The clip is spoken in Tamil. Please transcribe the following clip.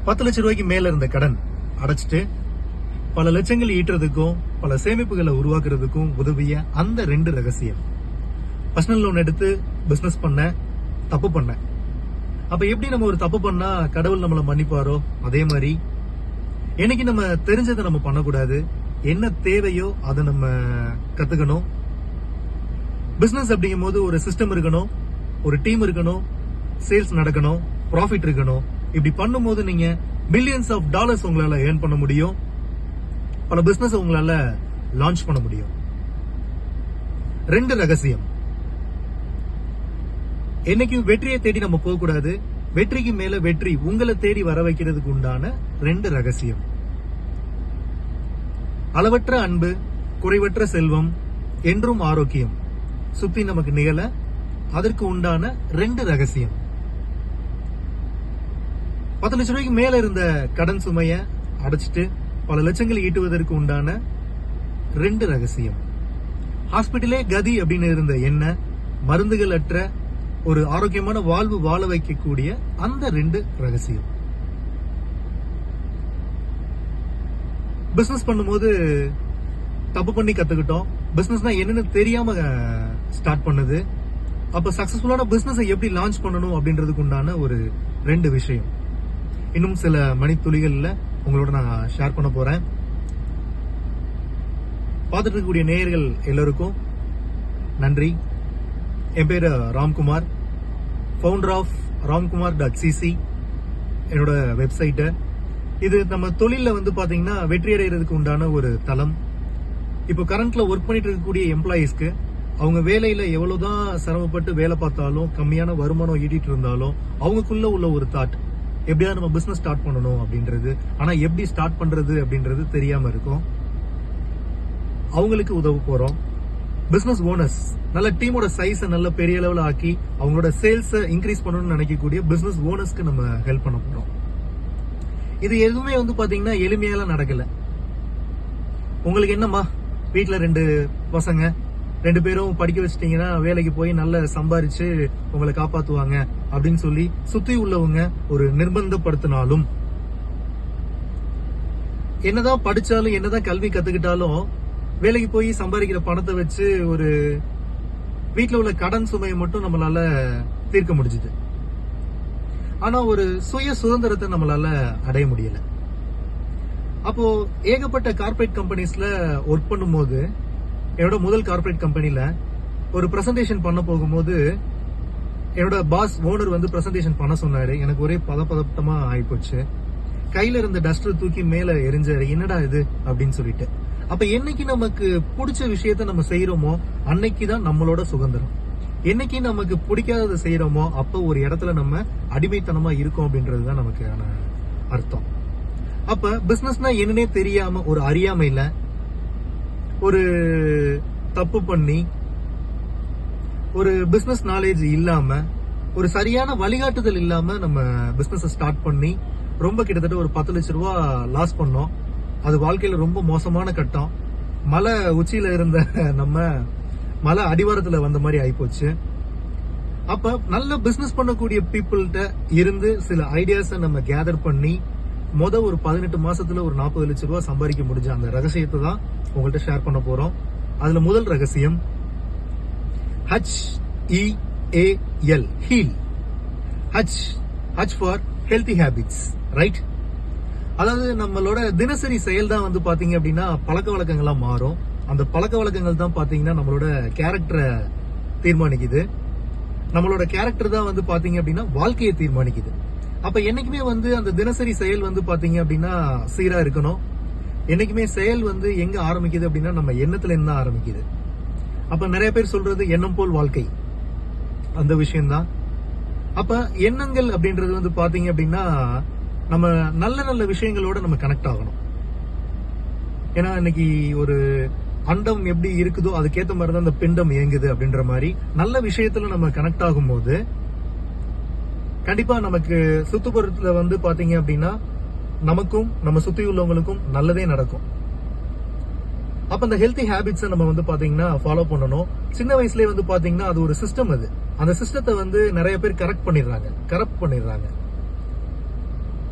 10 லட்சம் ரூபாய்க்கு மேல இருந்த கடன் அடைச்சிட்டு பல லட்சங்கள் ஈட்டுறதுக்கும் பல சேமிப்புகளை உருவாக்குறதுக்கும் உதவிய அந்த 2 ரகசியம். பர்சனல் லோன் எடுத்து பிசினஸ் பண்ண தப்பு பண்ண. அப்ப எப்படி நம்ம ஒரு தப்பு பண்ணா கடவுள் நம்மள மன்னிப்பாரோ அதே மாதிரி என்னைக்கு நம்ம தெரிஞ்சதை நம்ம பண்ணக்கூடாது. என்ன தேவையோ அதை நம்ம கத்துக்கணும். பிசினஸ் அப்படிங்கும் போது ஒரு சிஸ்டம் இருக்கணும், ஒரு டீம் இருக்கணும், சேல்ஸ் நடக்கணும், ப்ராஃபிட் இருக்கணும். இப்படி பண்ணும்போது நீங்க பில்லியன்ஸ் ஆஃப் டாலர்ஸ் உங்களால ஏர்ன் பண்ண முடியும். பல பிசினஸ் உங்களால லான்ச் பண்ண முடியும். 2 ரகசியம். என்னைக்கும் வெற்றியை தேடி நம்ம போக கூடாது. வெற்றிக்கு மேல வெற்றி உங்களை தேடி வர வைக்கிறதுக்கு உண்டான 2 ரகசியம். அளவற்ற அன்பு, குறைவற்ற செல்வம், என்றும் ஆரோக்கியம் சுத்தி நமக்கு நிகழ அதற்கு உண்டான 2 ரகசியம். 10 லட்சம் ரூபாய்க்கு மேல இருந்த கடன் சுமைய அடைச்சிட்டு பல லட்சங்கள் ஈட்டுவதற்கு உண்டான 2 ரகசியம். ஹாஸ்பிட்டலே கதி அப்படின்னு இருந்த என்ன மருந்துகள் அற்ற ஒரு ஆரோக்கியமான வாழ்வு வாழ வைக்கக்கூடிய அந்த 2 ரகசியம். பிசினஸ் பண்ணும்போது தப்பு பண்ணி கத்துக்கிட்டோம். பிசினஸ்னா என்னன்னு தெரியாம ஸ்டார்ட் பண்ணுது. அப்ப சக்சஸ்ஃபுல்லான பிசினஸ் எப்படி லான்ச் பண்ணணும் அப்படின்றதுக்கு உண்டான ஒரு 2 விஷயம் இன்னும் சில மணித்துளிகள்ல உங்களோட நான் ஷேர் பண்ண போறேன். பார்த்துட்டு இருக்கக்கூடிய நேயர்கள் எல்லாருக்கும் நன்றி. என் பேரு ராம்குமார், ஃபவுண்டர் ஆஃப் ramkumar.cc என்னோட வெப்சைட். இது நம்ம தொழில வந்து பாத்தீங்கன்னா வெற்றி அடைகிறதுக்கு உண்டான ஒரு தளம். இப்போ கரண்ட்ல ஒர்க் பண்ணிட்டு இருக்கக்கூடிய எம்ப்ளாயிஸ்க்கு அவங்க வேலையில எவ்வளவுதான் சிரமப்பட்டு வேலை பார்த்தாலும் கம்மியான வருமானம் ஈட்டிட்டு இருந்தாலும் அவங்களுக்குள்ள உள்ள ஒரு தாட் எப்படியா நம்ம பிசினஸ் ஸ்டார்ட் பண்ணணும் அப்படின்றது, ஆனா எப்படி ஸ்டார்ட் பண்றது அப்படின்றது தெரியாம இருக்கும். அவங்களுக்கு உதவ போறோம். பிசினஸ் ஓனர்ஸ் நல்ல டீமோட சைஸை நல்ல பெரிய லெவல ஆக்கி அவங்களோட சேல்ஸ் இன்க்ரீஸ் பண்ணணும்னு நினைக்கக்கூடிய பிசினஸ் ஓனர்ஸ்க்கு நம்ம ஹெல்ப் பண்ண போறோம். இது எதுவுமே வந்து பாத்தீங்கன்னா எளிமையால நடக்கல. உங்களுக்கு என்னமா வீட்டுல 2 பசங்க 2 பேரும் படிக்க வச்சிட்டீங்கன்னா வேலைக்கு போய் நல்ல சம்பாரிச்சு உங்களை காப்பாத்துவாங்க அப்படின்னு சொல்லி சுத்தி உள்ளவங்க ஒரு நிர்பந்தப்படுத்தினாலும், என்னதான் படிச்சாலும் என்னதான் கல்வி கத்துக்கிட்டாலும் வேலைக்கு போய் சம்பாதிக்கிற பணத்தை வச்சு ஒரு வீட்டுல உள்ள கடன் சுமையை மட்டும் நம்மளால தீர்க்க முடிஞ்சுது. ஆனா ஒரு சுய சுதந்திரத்தை நம்மளால அடைய முடியல. அப்போ ஏகப்பட்ட கார்பரேட் கம்பெனிஸ்ல ஒர்க் பண்ணும்போது என்னோட முதல் கார்பரேட் கம்பெனில ஒரு பிரசன்டேஷன் பண்ண போகும்போது என்னோட பாஸ் ஓனர் வந்து பிரசன்டேஷன் பண்ண சொன்னாரு. எனக்கு ஒரே பதப்பதமா ஆயிப்போச்சு. கையில இருந்த டஸ்டர் தூக்கி மேல எரிஞ்சாரு. என்னடா இது அப்படின்னு சொல்லிட்டு. அப்ப என்னைக்கு நமக்கு பிடிச்ச விஷயத்த நம்ம செய்யறோமோ அன்னைக்குதான் நம்மளோட சுதந்திரம். என்னைக்கு நமக்கு பிடிக்காததை செய்யறோமோ அப்ப ஒரு இடத்துல நம்ம அடிமைத்தனமா இருக்கோம் அப்படின்றதுதான் நமக்கான அர்த்தம். அப்ப பிசினஸ்னா என்னன்னே தெரியாம ஒரு அறியாமையில ஒரு தப்பு பண்ணி ஒரு பிசினஸ் நாலேஜ் இல்லாம ஒரு சரியான வழிகாட்டுதல் இல்லாம நம்ம பிசினஸ் ஸ்டார்ட் பண்ணி ரொம்ப கிட்டத்தட்ட ஒரு 10 லட்சம் ரூபாய் லாஸ் பண்ணோம். அது வாழ்க்கையில ரொம்ப மோசமான கட்டம். மலை உச்சியில இருந்த நம்ம மலை அடிவாரத்துல வந்த மாதிரி ஆயிப்போச்சு. அப்ப நல்ல பிசினஸ் பண்ணக்கூடிய பீப்புள்கிட்ட இருந்து சில ஐடியாஸ நம்ம கேதர் பண்ணி ஒரு 18 மாசத்துல ஒரு 40 லட்சம் ரூபாய் சம்பாதிக்க முடிஞ்ச அந்த ரகசியத்தை தான் உங்கள்கிட்ட ஷேர் பண்ண போறோம். அதுல முதல் ரகசியம் HEAL, heal. H for healthy habits, right? அதாவது நம்மளோட தினசரி செயல் தான் வந்து பாத்தீங்க அப்படின்னா பழக்க வழக்கங்களா மாறும். அந்த பழக்க வழக்கங்கள் தான் பாத்தீங்கன்னா நம்மளோட கேரக்டரை தீர்மானிக்குது. நம்மளோட கேரக்டர் தான் வந்து பாத்தீங்க அப்படின்னா வாழ்க்கையை தீர்மானிக்குது. அப்ப என்னைக்குமே வந்து அந்த தினசரி செயல் வந்து பாத்தீங்க அப்படின்னா சீரா இருக்கணும். என்னைக்குமே செயல் வந்து எங்க ஆரம்பிக்குது அப்படின்னா நம்ம எண்ணத்துல இருந்து தான் ஆரம்பிக்குது. அப்ப நிறைய பேர் சொல்றது எண்ணம் போல் வாழ்க்கை, அந்த விஷயம்தான். அப்ப எண்ணங்கள் அப்படின்றது வந்து பாத்தீங்க அப்படின்னா நம்ம நல்ல நல்ல விஷயங்களோட நம்ம கனெக்ட் ஆகணும். ஏன்னா இன்னைக்கு ஒரு அண்டம் எப்படி இருக்குதோ அதுக்கேற்ற மாதிரி தான் அந்த பிண்டம் இயங்குது அப்படின்ற மாதிரி நல்ல விஷயத்துல நம்ம கனெக்ட் ஆகும்போது கண்டிப்பா நமக்கு சுத்துப்புறத்துல வந்து பாத்தீங்க அப்படின்னா நமக்கும் நம்ம சுத்தி உள்ளவங்களுக்கும் நல்லதே நடக்கும். அப்ப அந்த ஹெல்தி ஹேபிட்ஸை நம்ம வந்து பாத்தீங்கன்னா ஃபாலோ பண்ணணும். சின்ன வயசுலயே வந்து பாத்தீங்கன்னா அது ஒரு சிஸ்டம். அது அந்த சிஸ்டத்தை வந்து நிறைய பேர் கரெக்ட் பண்ணிடுறாங்க.